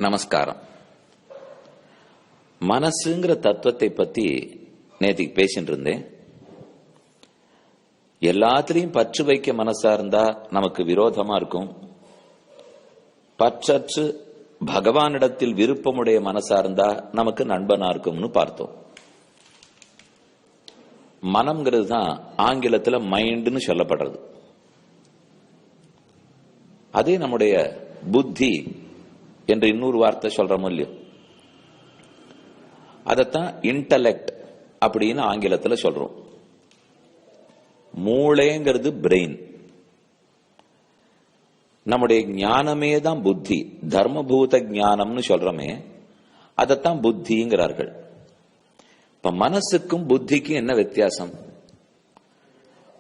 நமஸ்காரம். மனசுங்கிற தத்துவத்தை பத்தி நேத்திக்கு பேசிட்டு இருந்தேன். எல்லாத்திலையும் பற்று வைக்க மனசா இருந்தா நமக்கு விரோதமா இருக்கும். பற்றற்று பகவானிடத்தில் விருப்பமுடைய மனசா இருந்தா நமக்கு நண்பனா இருக்கும்னு பார்த்தோம். மனம்ங்கிறது தான் ஆங்கிலத்துல மைண்ட்னு சொல்லப்படுறது. அதே நம்முடைய புத்தி என்று இன்னொரு வார்த்தை சொல்றோம் இல்லையோ, அதத்தான் இன்டலெக்ட் அப்படின்னு ஆங்கிலத்தில் சொல்றோம். மூளைங்கிறது பிரெயின். நம்முடைய ஞானமே தான் புத்தி, தர்மபூத ஞானம்னு சொல்றோமே, அதத்தான் புத்திங்கிறார்கள். இப்ப மனசுக்கும் புத்திக்கும் என்ன வித்தியாசம்?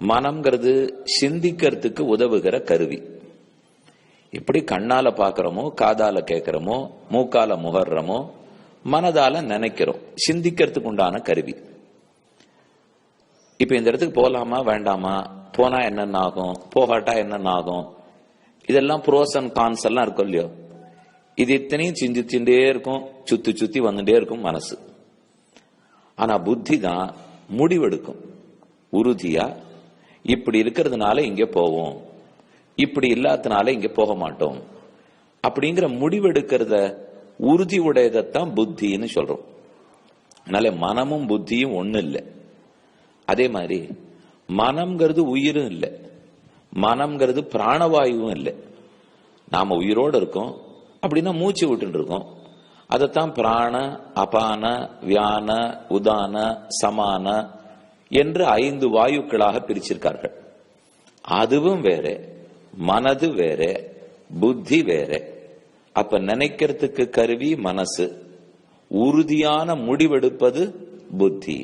மனம்ங்கிறது சிந்திக்கிறதுக்கு உதவுகிற கருவி. எப்படி கண்ணால பாக்கிறோமோ, காதால கேட்கிறோமோ, மூக்கால முகர்றோமோ, மனதால நினைக்கிறோம், சிந்திக்கிறதுக்கு உண்டான கருவி. இப்ப இந்த இடத்துக்கு போலாமா வேண்டாமா, போனா என்னென்ன ஆகும், போகாட்டா என்னென்ன ஆகும், இதெல்லாம் ப்ரோஸ் அண்ட் கான்ஸ் எல்லாம் இருக்கும் இல்லையோ. இது இத்தனையும் சிந்திச்சுட்டே இருக்கும், சுத்தி சுத்தி வந்துட்டே இருக்கும் மனசு. ஆனா புத்தி தான் முடிவெடுக்கும் உறுதியா. இப்படி இருக்கிறதுனால இங்க போவோம், இப்படி இல்லாதனால இங்க போக மாட்டோம் அப்படிங்கிற முடிவெடுக்கிறத உறுதி உடையதான் புத்தின்னு சொல்றோம். அதனால மனமும் புத்தியும் ஒண்ணு இல்லை. அதே மாதிரி மனம்ங்கிறது உயிரும் இல்லை, மனம்ங்கிறது பிராணவாயுவும் இல்லை. நாம உயிரோடு இருக்கோம் அப்படின்னா மூச்சு விட்டு இருக்கோம். அதைத்தான் பிராண, அபான, வியான, உதான, சமான என்று 5 வாயுக்களாக பிரிச்சிருக்கார்கள். அதுவும் வேற, மனது வேற, புத்தி வேற. அப்ப நினைக்கிறதுக்கு கருவி மனசு, உறுதியான முடிவெடுப்பது புத்தி.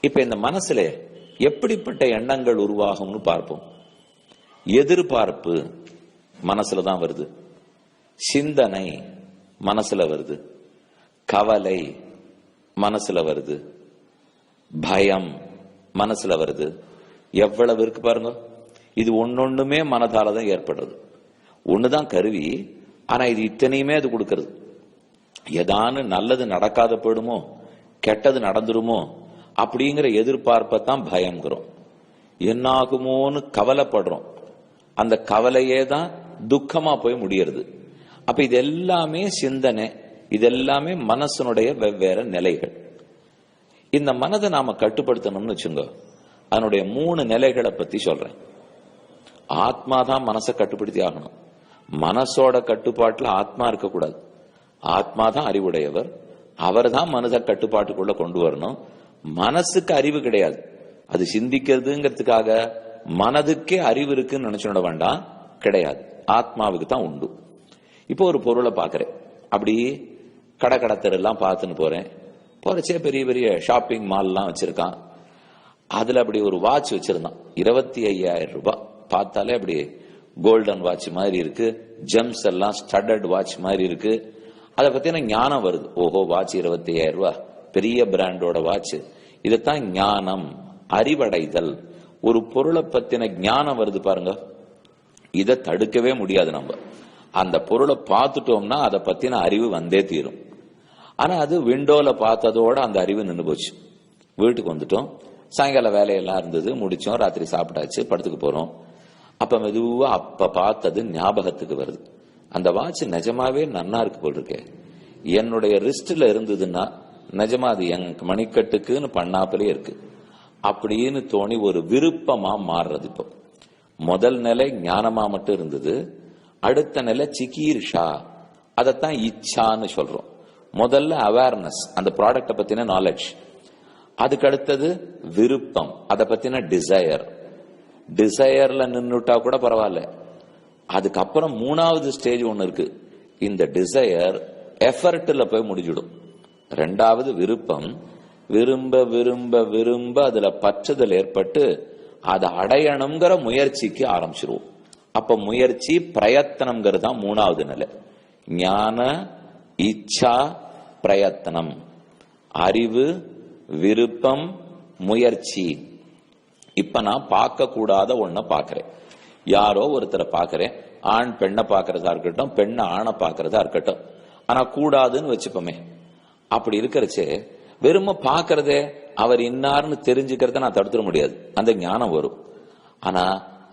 இப்ப இந்த மனசுல எப்படிப்பட்ட எண்ணங்கள் உருவாகும்னு பார்ப்போம். எதிர்பார்ப்பு மனசுலதான் வருது, சிந்தனை மனசுல வருது, கவலை மனசுல வருது, பயம் மனசுல வருது. எவ்வளவு இருக்கு பாருங்க. இது ஒன்னொண்ணுமே மனதாலதான் ஏற்படுறது. ஒண்ணுதான் கருவி, ஆனா இது இத்தனையுமே அது கொடுக்கறது. ஏதானு நல்லது நடக்காத போயிடுமோ, கெட்டது நடந்துருமோ அப்படிங்கிற எதிர்பார்ப்பத்தான் பயம்ங்கிறோம். என்னாகுமோன்னு கவலைப்படுறோம். அந்த கவலையே தான் துக்கமா போய் முடியறது. அப்ப இது எல்லாமே சிந்தனை, இதெல்லாமே மனசனுடைய வெவ்வேறு நிலைகள். இந்த மனதை நாம கட்டுப்படுத்தணும்னு வச்சுங்க, அதனுடைய 3 நிலைகளை பத்தி சொல்றேன். ஆத்மா தான் மனசை கட்டுப்படுத்தி ஆகணும். மனசோட கட்டுப்பாட்டுல ஆத்மா இருக்கக்கூடாது. ஆத்மா தான் அறிவுடையவர், அவர் தான் மனதை கட்டுப்பாட்டுக்குள்ள கொண்டு வரணும். மனசுக்கு அறிவு கிடையாது. அது சிந்திக்கிறதுங்கிறதுக்காக மனதுக்கே அறிவு இருக்குன்னு நினைச்சுட வேண்டாம், கிடையாது. ஆத்மாவுக்கு தான் உண்டு. இப்போ ஒரு பொருளை பாக்குறேன், அப்படி கடத்தெரு எல்லாம் பார்த்துன்னு போறச்சே பெரிய பெரிய ஷாப்பிங் மால் எல்லாம் வச்சிருக்கான். அதுல அப்படி ஒரு வாட்ச் வச்சிருந்தான், 25,000 ரூபாய். பார்த்தாலே அப்படி கோல்டன் வாட்ச் மாதிரி இருக்கு, ஜெம்ஸ் எல்லாம் ஸ்டட்டட் வாட்ச் மாதிரி இருக்கு. அதை பத்தின ஞானம் வருது. ஓஹோ, வாட்ச் 25,000 ரூபாய், பெரிய பிராண்டோட வாட்ச். இதுதான் ஞானம், அறிவடைதல். ஒரு பொருளை பத்தின ஞானம் வருது பாருங்க. இதை தடுக்கவே முடியாது. நம்ம அந்த பொருளை பார்த்துட்டோம்னா அதை பத்தின அறிவு வந்தே தீரும். ஆனா அது விண்டோல பார்த்ததோட அந்த அறிவு நின்று போச்சு. வீட்டுக்கு வந்துட்டோம், சாயங்கால வேலையெல்லாம் இருந்தது, முடிச்சோம், ராத்திரி சாப்பிட்டாச்சு, படத்துக்கு போறோம். அப்ப மெதுவா அப்ப பார்த்தது ஞாபகத்துக்கு வருது. அந்த வாட்ச் நிஜமாவே நன்னா இருக்கு போல் இருக்கே, என்னுடைய ரிஸ்ட்ல இருந்ததுன்னா நிஜமா அது என் மணிக்கட்டுக்குன்னு பண்ணாப்பலே இருக்கு அப்படின்னு தோணி ஒரு விருப்பமா மாறுறது. இப்போ முதல் நிலை ஞானமா மட்டும் இருந்தது, அடுத்த நிலை சிகீர்ஷா, அதத்தான் இச்சான்னு சொல்றோம். முதல்ல அவேர்னஸ், அந்த ப்ராடக்ட பத்தின நாலேஜ். அதுக்கு அடுத்தது விருப்பம், அதை பத்தின டிசையர். டிசையர்ல நின்னுட்டா கூட பரவாயில்ல. அதுக்கப்புறம் 3வது ஸ்டேஜ் ஒண்ணு இருக்கு. இந்த டிசையர் எஃபர்ட்ல போய் முடிஞ்சிடும். 2வது விருப்பம், விரும்ப விரும்ப விரும்ப அதுல பற்றுதல் ஏற்பட்டு அதை அடையணுங்கிற முயற்சிக்கு ஆரம்பிச்சிருவோம். அப்ப முயற்சி பிரயத்தனம்ங்கிறது தான் 3வது நிலை. ஞான, இச்சா, பிரயத்தனம். அறிவு, விருப்பம், முயற்சி. இப்ப நான் பார்க்க கூடாத ஒன்ன பாக்குறேன். யாரோ ஒருத்தரை பாக்குறேன், ஆண் பெண்ணை பாக்குறதா இருக்கட்டும், பெண்ணை ஆணை பாக்குறதா இருக்கட்டும். ஆனா கூடாதுன்னு வச்சுப்போமே. அப்படி இருக்கிறச்சே வெறும பாக்குறதே அவர் இன்னார்னு தெரிஞ்சுக்கிறத நான் தடுத்துட முடியாது, அந்த ஞானம் வரும். ஆனா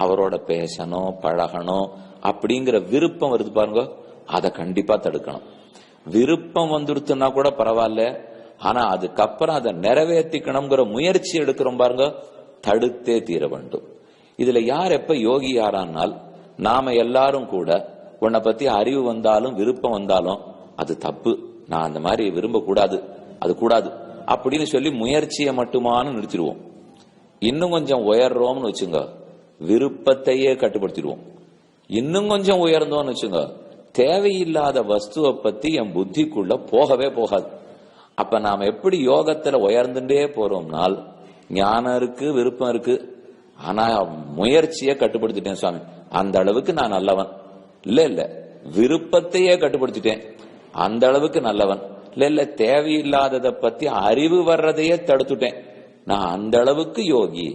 அவரோட பேசணும், பழகணும் அப்படிங்கிற விருப்பம் வருது பாருங்க, அதை கண்டிப்பா தடுக்கணும். விருப்பம் வந்துருத்துன்னா கூட பரவாயில்ல, ஆனா அதுக்கப்புறம் அதை நிறைவேற்றிக்கணுங்கிற முயற்சி எடுக்கிறோம் பாருங்க, தடுத்தே தீர வேண்டும். இதுல யார் எப்ப யோகி யாரானால், நாம எல்லாரும் கூட உன்னை பத்தி அறிவு வந்தாலும் விருப்பம் வந்தாலும் அது தப்பு, நான் அந்த மாதிரி விரும்ப கூடாது, அது கூடாது அப்படின்னு சொல்லி முயற்சியை மட்டுமானு நிறுத்திடுவோம். இன்னும் கொஞ்சம் உயர்றோம்னு வச்சுங்க, விருப்பத்தையே கட்டுப்படுத்திடுவோம். இன்னும் கொஞ்சம் உயர்ந்தோம்னு வச்சுங்க, தேவையில்லாத வஸ்துவை பத்தி என் புத்திக்குள்ள போகவே போகாது. அப்ப நாம எப்படி யோகத்துல உயர்ந்துட்டே போறோம்னால், ஞானம் இருக்கு, விருப்பம் இருக்கு, ஆனா முயற்சியை கட்டுப்படுத்திட்டேன் சுவாமி, அந்த அளவுக்கு நான் நல்லவன் இல்ல, விருப்பத்தையே கட்டுப்படுத்திட்டேன், அந்த அளவுக்கு நல்லவன் இல்ல, தேவையில்லாததை பத்தி அறிவு வர்றதையே தடுத்துட்டேன், நான் அந்த அளவுக்கு யோகி.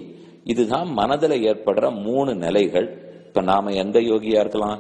இதுதான் மனதில் ஏற்படுற 3 நிலைகள். இப்ப நாம எந்த யோகியா இருக்கலாம்?